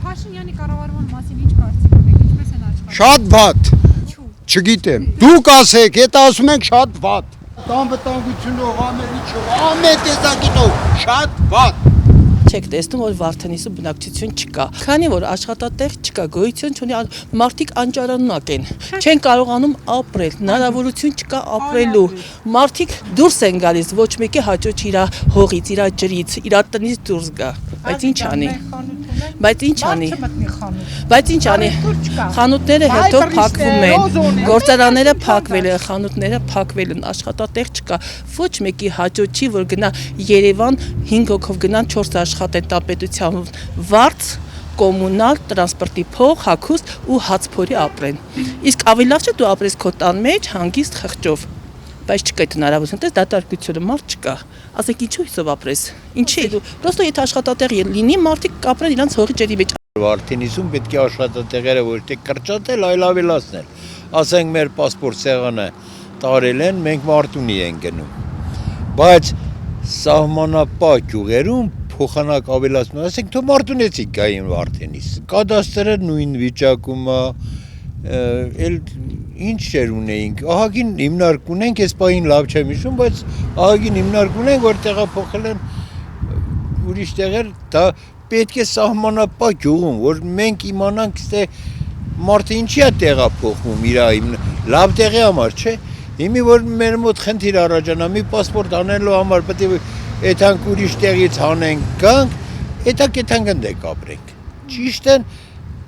Փաշինյանի կառավարման մասին ինչ կարծիք ունեք, ինչպես են աշխատում։ Շատ վատ։ Չգիտեմ։ Դուք ասեք, եթե ասում եք շատ վատ։ Անվտանգությունով, ամեն տեսակետով շատ վատ։ Չեք տեսնում, որ Վարդենիսում բնակչություն չկա։ Քանի որ աշխատատեղ չկա, գոյություն չունի, մարդիկ անճարանակ են։ Չեն կարողանում ապրել, հնարավորություն չկա ապրելու։ Մարդիկ դուրս են գալիս, ոչ մեկի հաճո չի իր հողից, իր ջրից, իր տնից դուրս գա։ Բայց ինչ անի։ Բայց ինչ անի։ Բայց ինչ անի։ Խանութները հետո փակվում են։ Գործարանները փակվել են, խանութները փակվել են, աշխատատեղ չկա։ Ոչ մեկի հաճո չի, որ գնա Երևան 5 հոգով գնան 4 աշխատեն տապետության վարձ, կոմունալ, տրանսպորտի փող, հագուստ ու հացփորի ապրեն։ Իսկ ավելի լավ չէ դու ապրես քո տան մեջ հանգիստ խղճով։ Բայց չկա այդ հնարավորությունը, դες դատարկությունը մարդ չկա։ Ասեք ինչու հիսով ապրես։ Ինչի՞ դու։ Պրոստո եթե աշխատատեղ լինի, մարդիկ կապրեն իրանց հողի ջրի մեջ։ Վարդենիսում պետք է աշխատատեղերը ոչ թե կրճատել, այլ ավելացնել։ Ասենք մեր պասպորտ սեղանը տարել են, մենք Մարտունի ենք գնում։ Բայց սահմանապահ գյուղերում փոխանակ ավելացնում, ասենք թող Մարտունեցիք գային Վարդենիս։ Կադաստրը նույն վիճակում է, էլ ինչ չեր ունեինք, ահագին հիմնարկ ունենք, այս պահին լավ չեմ հիշում, բայց ահագին հիմնարկ ունենք, որ տեղափոխել են ուրիշ տեղեր, դա պետք է սահմանապահ գյուղում, որ մենք իմանանք, թե մարդը ինչի է տեղափոխվում իր լավ տեղի համար, չէ՞։ Հիմի որ մեր մոտ խնդիր առաջանա, մի պասպորտ անելու համար պետք է այդանք ուրիշ տեղից հանենք, գանք, այդանք ընդեք ապրենք։ Ճիշտ են,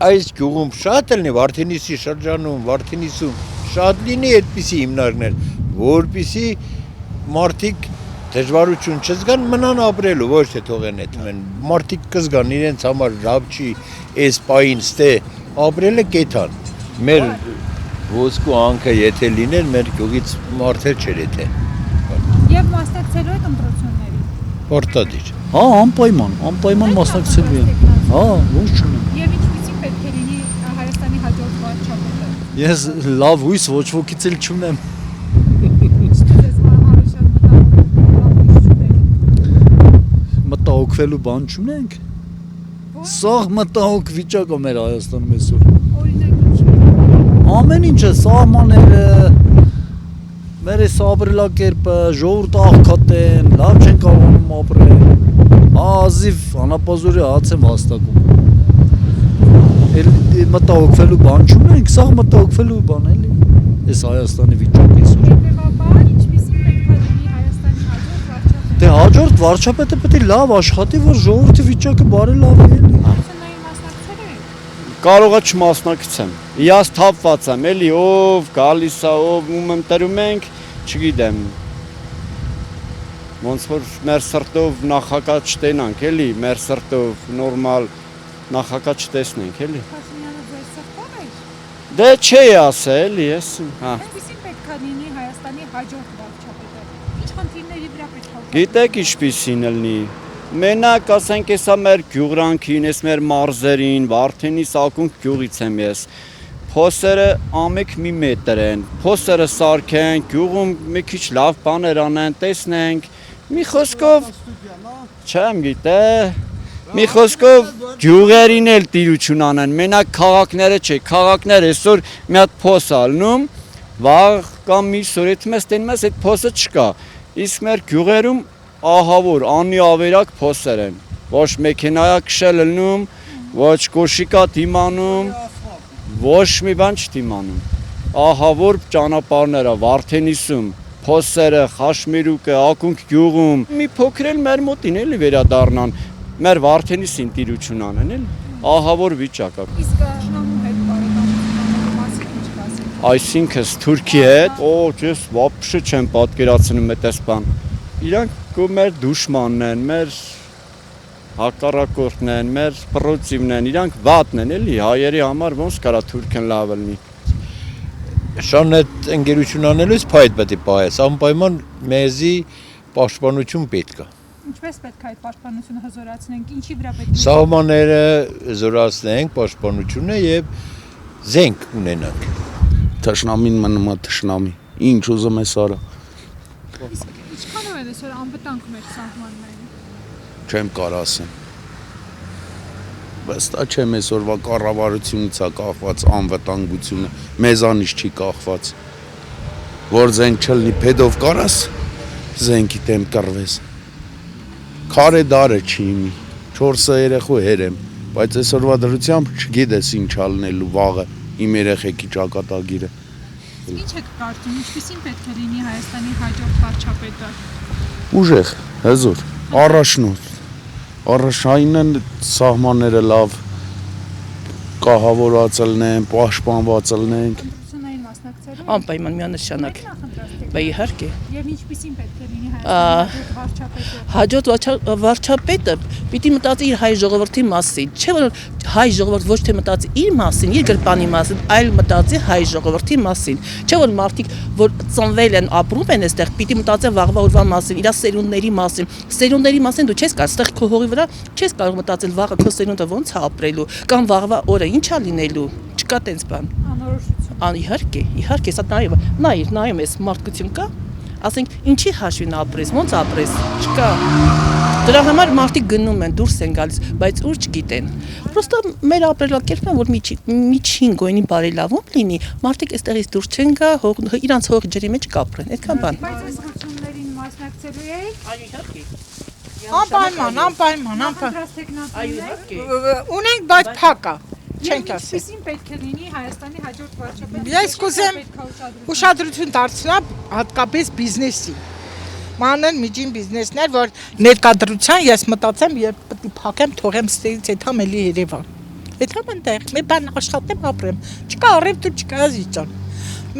այս գյուղում շատ լինի, Վարդենիսի շրջանում, Վարդենիսում շատ լինի այդպիսի հիմնարկներ, որպիսի մարդիկ դժվարություն չզգան մնան ապրելու, ոչ թե թողեն այդմեն, մարդիկ կզգան իրենց համար լավ չի, այս պահին ստե ապրելը կեթան, մեր ոսկու անքը եթե լիներ, մեր գյուղից մարդեր չեր եթե։ Եվ մասնակցելու եք ընտրությունների։ Պարտադիր։ Հա, անպայման մասնակցելու եմ։ Հա, ոչ չունեմ։ Եվ ինչպեսի պետք է լինի Հայաստանի հաջորդ վարչապետը։ Ես լավ հույս ոչ ոքից էլ չունեմ։ Մտահոգվելու բան չունենք։ Սաղ մտահոգ վիճակ է մեր Հայաստանում այսօր։ Ամեն ինչը, սահմանները, մեր այս ապրելակերպը, ժողովուրդը աղքատ են, լավ չեն կարողանում ապրել, ազիվ անապազորի հաց եմ հաստակում, մտահոգվելու բան չունենք, սաղ մտահոգվելու բան էլի, այս Հայաստանի վիճակ այսօր։ Հետևաբար, ինչպիսի պետք է լինի Հայաստանի հաջորդ վարչապետը։ Դե հաջորդ վարչապետը պետք է լավ աշխատի, որ ժողովրդի վիճակը բարելավի էլի։ Կարող է չմասնակցեմ, ես թափված եմ, էլի ով գալիս է, ով ում ընտրում ենք, չգիտեմ, ոնց որ մեր սրտով նախագահ չտենանք, էլի, մեր սրտով նորմալ նախագահ չտեսնենք, էլի։ Փաշինյանը ձեր սրտով է։ Դե չի ասա, էլի, ես, հա։ Ինչպիսի պետք է լինի Հայաստանի հաջորդ վարչապետը։ Ինչ խնդիրների վրա պետք է։ Գիտեք ինչպիսին լինի։ Մենակ ասենք հեսա մեր գյուղրանքին, ես մեր մարզերին, Վարդենիս ակունք գյուղից եմ ես, փոսերը ամեկ մի մետր են, փոսերը սարքեն, գյուղում մի քիչ լավ բաներ անեն, տեսնենք, մի խոսքով, չեմ գիտե, մի խոսքով գյուղերին էլ տիրություն անեն, մենակ քաղաքները չէ, քաղաքները այսօր մի հատ փոս ալնում, վաղ կամ միսօր եթե մեզ տենում ես այդ փոսը չկա, իսկ մեր գյուղերում ահավոր, անի ավերակ փոսեր են, ոչ մեքենայա քշել լնում, ոչ կոշիկա դիմանում, ոչ մի բան չդիմանում, ահավոր ճանապարհները, Վարդենիսում, փոսերը, Խաշմերուկը, ակունք գյուղում, մի փոքր էլ մեր մոտին էլի վերադառնան, մեր Վարդենիսին տիրություն անեն էլի, ահավոր վիճակ է։ Իսկ Շնամու հետ բարեկամության մասին ինչ կասեք։ Այսինքն Թուրքի հետ, ես вообще չեմ պատկերացնում այդպես բան։ Իրանք մեր դուշմանն են, մեր հակառակորդն են, մեր պրոցիվն են, իրանք վատն են, էլի, հայերի համար ոնց կարա Թուրքն լավ լինի։ Շան այդ ընկերություն անելուց փայտ պետք է պահես, անպայման մեզի պաշտպանություն պետք է։ Ինչպես պետք է այդ պաշտպանությունը հզորացնենք, ինչի վրա պետք է։ Սահմանները հզորացնենք, պաշտպանությունը եւ զենք ունենանք։ Թշնամին մնում է թշնամի, ինչ ուզում ես արա։ Ինչքանով է այսօր անվտանգ մեր սահմաններին։ Չեմ կարող ասեմ։ Վստահ չեմ այսօրվա կառավարությունից է կախված անվտանգությունը, մեզանից չի կախված։ Որ զենք չլինի, փեդով կարաս զենքի դեմ կռվես։ Քարե դարը չի իմի, 4 երեխու հեր եմ, բայց այսօրվա դրությամբ չգիտես ինչ ալնելու վաղը իմ երեխեքի ճակատագիրը։ Ինչ եք կարծում, ինչպիսին պետք է լինի Հայաստանի հաջորդ վարչապետը։ Ուժեղ, հզոր, առաջնորդ։ Առաջնային սահմանները լավ կահավորված լինեն, պաշտպանված լինենք։ Ընտրություններին մասնակցելու Անպայման միանշանակ։ Բա իհարկե։ Եվ ինչպիսին պետք է լինի Հայաստանի հաջորդ վարչապետը։ Հաջորդ վարչապետը պիտի մտածի իր հայ ժողովրդի մասին, չէ՞ որ հայ ժողովուրդ ոչ թե մտածի իր մասին, իր գրպանի մասին, այլ մտածի հայ ժողովրդի մասին։ Չէ՞ որ մարդիկ, որ ծնվել են, ապրում են այստեղ, պիտի մտածեն վաղվա օրվա մասին, իր սերունդների մասին։ Սերունդների մասին դու չես կարող, այստեղ քո հողի վրա չես կարող մտածել վաղը քո սերունդը ոնց է ապրելու, կամ վաղվա օրը ինչ է լինելու։ Չկա տենց բան։ Անորոշություն։ Իհարկե, սա նայում ես մարդկություն կա, ասենք ինչի հաշվին ապրես, ոնց ապրես, չկա։ Դրա համար մարդիկ գնում են, դուրս են գալիս, բայց ուր չգիտեն։ Պրոստը մեր ապրելակերպն է, որ միջին գոյնի բարելավում լինի, մարդիկ այստեղից դուրս չեն գա, իրանց հողի ջրի մեջ կապրեն, այդքան բան։ Բայց այս ընտրություններին մասնակցելու եք։ Այո, իհարկե։ Անպայման։ Այո, իհարկե։ Ունենք, բայց փակա։ Չենք ասի։ Ինչպիսին պետք է լինի Հայաստանի հաջորդ վարչապետը։ Ես կուզեմ ուշադրություն դարձնել հատկապես բիզնեսի։ Մանր միջին բիզնեսներ, որ ներկայդրության ես մտածեմ, երբ պետք է փակեմ, թողեմ ստերից այդամ էլի Երևան։ Այդամ այնտեղ մի բան աշխատեմ, ապրեմ։ Չկա առևտուր, չկա զիջան։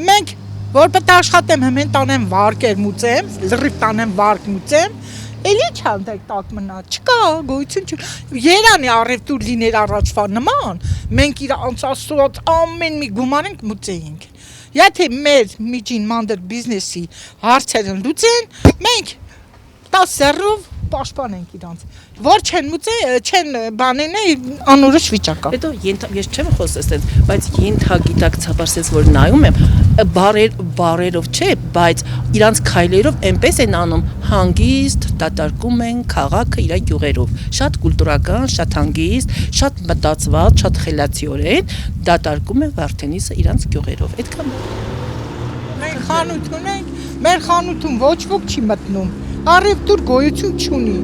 Մենք որ պետք է աշխատեմ, հմեն տանեմ վարկեր մուծեմ, լրիվ տանեմ վարկ մուծեմ, էլի չանդեք տակ մնա, չկա, գոյություն չկա։ Երանի առևտուր լիներ առաջվա նման, մենք իր անցածոց ամեն մի գումար ենք մուծեինք։ Եթե մեր միջին մանդր բիզնեսի հարցերը լուծեն, մենք 10 պաշտպանենք իրանց։ Որ չեն բանեն անորոշ վիճակա։ Հետո ես չեմ խոսես այդպես, բայց ենթագիտակցաբար sense որ նայում եմ, բարերով չէ, բայց իրանց քայլերով այնպես են անում, հանգիստ դատարկում են քաղաքը իր յուղերով։ Շատ կուլտուրական, շատ հանգիստ, շատ մտածված, շատ խելացիորեն դատարկում են Վարդենիսը իրանց յուղերով։ Այդքան։ Մենք խանութ ունենք, մեր խանութում ոչ ոք չի մտնում։ Առևտուր գոյություն չունի։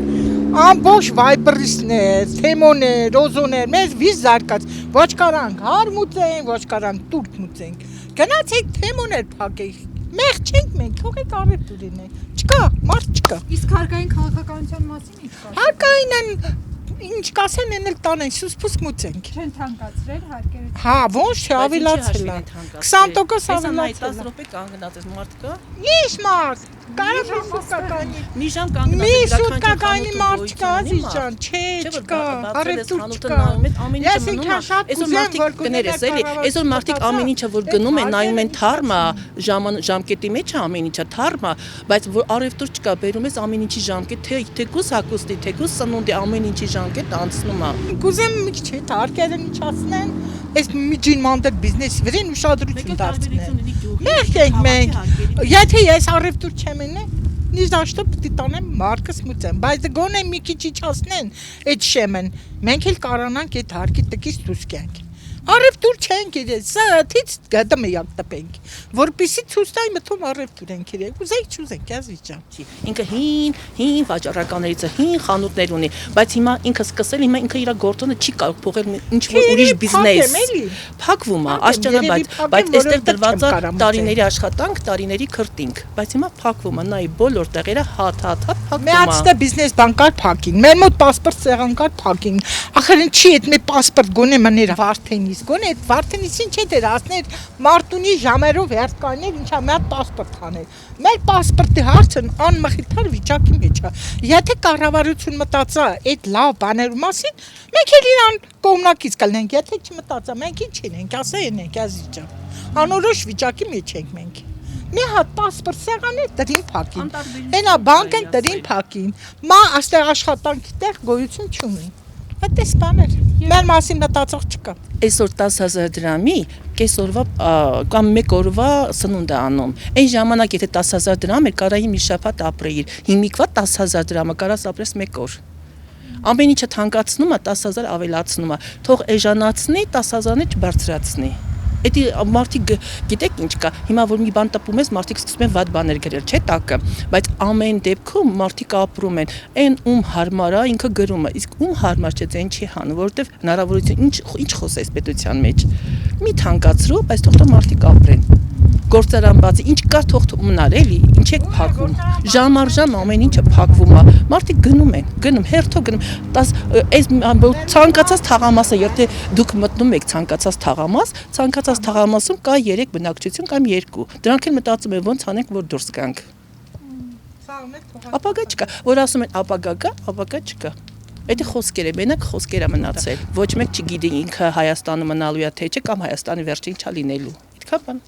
Ամբողջ վայբրիսներ, թեմոներ, ռոզոներ, մեզ վիզ զարկած, ոչ կարանք հար մուծենք, ոչ կարանք տուրք մուծենք։ Գնացեք թեմոներ փակեք, մեղ չենք մենք, թողեք առևտուր լինենք, չկա, մարդ չկա։ Իսկ հարկային քաղաքականության մասին ինչ կա։ Հարկային են, ինչ կասեն են էլ տանենք, սուսպուսկ մուծենք։ Չեն թանկացրել հարկերը։ Հա, ոչ թե ավելացել է, 20% ավելացել։ ավելացել 10 րոպե կանգնած ես մարդ կա։ Ինչ մարդ, կարող է սուկականի։ Մի ժամ կանգնած Մի ես սուտկականի մարդ չկա, զիջան, չէ, չկա, առևտուր չկա։ Ես ինքան շատ կուզեմ, որ կներես էլի, այսօր մարդիկ ամեն ինչը որ գնում են, նայում են թարմա, ժամկետի մեջ է ամեն ինչը թարմա, բայց որ առևտուր չկա, բերում ես ամեն ինչի ժամկետ, թեկուս հագուստի, թեկուս սնունդի ամեն ինչի ժամկետ անցնում է։ Կուզեմ մի քիչ հարկերը միջացնեն, այս միջին մանդր բիզնեսի վրան ուշադրություն դարձնեն։ Մենք, եթե ես առևտուր չեմ ունի, նիզաշտը պիտի տանեմ մարկս մուծեմ, բայց գոնե մի քիչ իջացնեն այդ շեմեն, մենք էլ կարողանանք այդ հարկի տկից դուրս գանք։ Առևտուր չենք իրեն, սա թից գտը միակ տպենք, որպեսի ցույց տայի մտում առևտուր ենք իրենք, ուզենք չուզենք, ազիջան։ Ինքը հին վաճառականներից է, հին խանութներ ունի, բայց հիմա ինքը սկսել, հիմա ինքը իր գործոնը չի կարող փոխել ինչ որ ուրիշ բիզնես։ Փակվում է, աշճանաբար, բայց այստեղ դրված է տարիների աշխատանք, տարիների քրտինք, բայց հիմա փակվում է, նայ բոլոր տեղերը հատ փակվում է։ Մեծ բիզնես բան կար փակին, մեր մոտ պասպորտ սեղան կար փակին, ախր ինչի այդ մեր պասպորտ գոնե մներ Վարդենիս, գոնե այդ Վարդենիսին չէ դեր ասներ Մարտունի ժամերով հերթ կաներ, ինչա մեր պասպորտ հաներ։ Մեր պասպորտի հարցն անմխիթար վիճակի մեջ է։ Եթե կառավարություն մտածա այդ լավ բաներու մասին, մենք էլ իրան կողմնակից կլինենք, եթե չմտածա, մենք ինչ ենք, ասենք ազիջան։ Անորոշ վիճակի մեջ ենք մենք։ Մի հատ պասպորտ սեղան է դրին փակին։ Այնա բանկեն դրին փակին։ Մա աստեղ աշխատանքի տեղ գոյություն չունի։ Այդպես բաներ։ Մեր մասին մտածող չկա։ Այսօր 10,000 դրամի կեսօրվա կամ մեկ օրվա սնունդ է անում։ Այն ժամանակ եթե 10,000 դրամ էր, կարայի մի շաբաթ ապրեիր։ Հիմիկվա 10,000 դրամը կարաս ապրես մեկ օր։ Ամեն ինչը թանկացնում է, 10,000 ավելացնում է։ Թող էժանացնի, 10,000-ը չբարձրացնի։ Էդի մարդիկ գիտեք ինչ կա, հիմա որ մի բան տպում ես, մարդիկ սկսում են վատ բաներ գրել, չէ՞ տակը, բայց ամեն դեպքում մարդիկ ապրում են, այն ում հարմար է, ինքը գրում է, իսկ ում հարմար չէ, այն չի հանում, որովհետև հնարավորություն ինչ խոսես պետության մեջ։ Մի թանկացրու, բայց թող տա մարդիկ ապրեն։ Գործարան բացի, ինչ կա թող մնար էլի, ինչ եք փակում։ Ժամ առ ժամ ամեն ինչը փակվում է։ Մարդիկ գնում են, հերթով գնում։ Այս ցանկացած թաղամասը, եթե դուք մտնում եք ցանկացած թաղամասում կա 3 բնակչություն կամ 2։ Դրանք էլ մտածում են ոնց անենք, որ դուրս գանք։ Ապագա չկա, որ ասում են ապագա կա, ապագա չկա։ Դա խոսքեր է, մենակ խոսքեր է մնացել։ Ոչ մեկ չգիտի ինքը Հայաստանը մնալու է թե չէ կամ Հայաստանի վերջին չա լինելու։ Այդքան բան։